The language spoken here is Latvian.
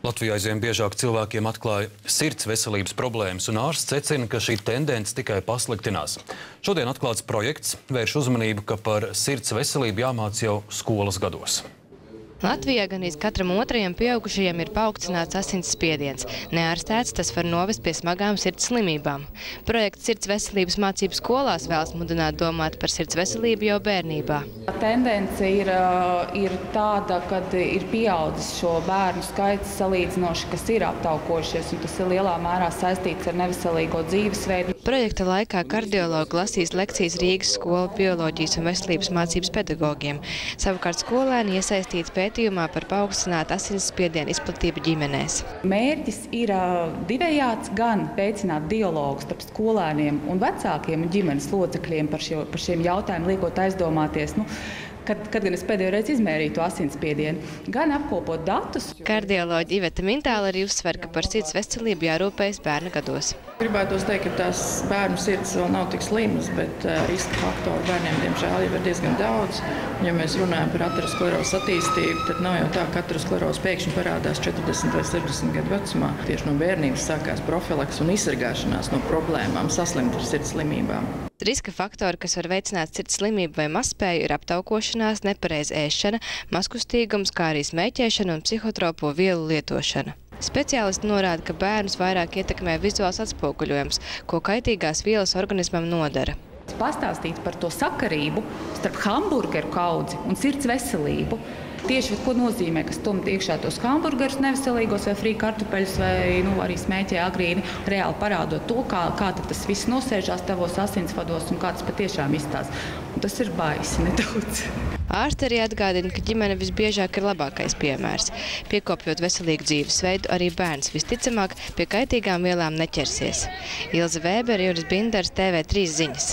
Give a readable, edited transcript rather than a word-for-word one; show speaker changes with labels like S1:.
S1: Latvijā aizvien biežāk cilvēkiem atklāja sirds veselības problēmas, un ārsts secina, ka šī tendence tikai pasliktinās. Šodien atklāts projekts vērš uzmanību, ka par sirds veselību jāmāc jau skolas gados.
S2: Latvijā gandrīz katram otrajam pieaugušajam ir paaugstināts asinsspiediens. Neārstēts tas var novest pie smagām sirds slimībām. Projekts Sirds veselības mācību skolās vēlas mudināt domāt par sirds veselību jau bērnībā.
S3: Tendence ir tāda, kad ir pieaudzis šo bērnu skaits salīdzinoši, kas ir aptaukojušies, un tas ir lielā mērā saistīts ar neveselīgo dzīvesveidu.
S2: Projekta laikā kardiologi lasīs lekcijas Rīgas skolu bioloģijas un veselības mācības pedagogiem. Savukārt skolēni iesaistīti pētījumā par paaugstinātu asinsspiedienu izplatību ģimenēs.
S3: Mērķis ir divējāds, gan veicināt dialogu starp skolēniem un vecākiem un ģimenes locekļiem par šiem jautājumiem, liekot aizdomāties, kad gan es pēdējo reizi izmērīju to asinsspiedienu, gan apkopot datus.
S2: Kardioloģi Iveta Mintāla arī uzsver, ka par sirds veselību jārūpējas bērna gados.
S4: Gribētos teikt, ka tās bērnu sirds vēl nav tik slimas, bet riska faktoru bērniem, diemžēl, jau ir diezgan daudz. Ja mēs runājam par aterosklerozes attīstību, tad nav jau tā, ka ateroskleroze pēkšņi parādās 40 vai 60 gadu vecumā. Tieši no bērnības sākās profilaks un izsargāšanās no problēmām, saslimt ar sirds slimībām.
S2: Riska faktori, kas var veicināt sirds slimību vai mazspēju, ir aptaukošanās, nepareiza ēšana, mazkustīgums, kā arī smēķēšana un psihotropo vielu lietošana. Speciālisti norāda, ka bērnus vairāk ietekmē vizuāls atspoguļojums, ko kaitīgās vielas organismam nodara.
S3: Pastāstīt par to sakarību starp hamburgeru kaudzi un sirds veselību. Tieši ko nozīmē, ka stumt iekšā tos hamburgerus neveselīgos vai frī kartupeļus vai arī smēķē agrīni, reāli parādot to, kā tas viss nosēžās tavos asinsvados un kā tas patiešām izstāsta. Un tas ir baisi nedaudz.
S2: Ārsti arī atgādina, ka ģimene visbiežāk ir labākais piemērs. Piekopjot veselīgu dzīvesveidu, arī bērns visticamāk pie kaitīgām vielām neķersies. Ilze Vēbere, Juris Binders, TV3 ziņas.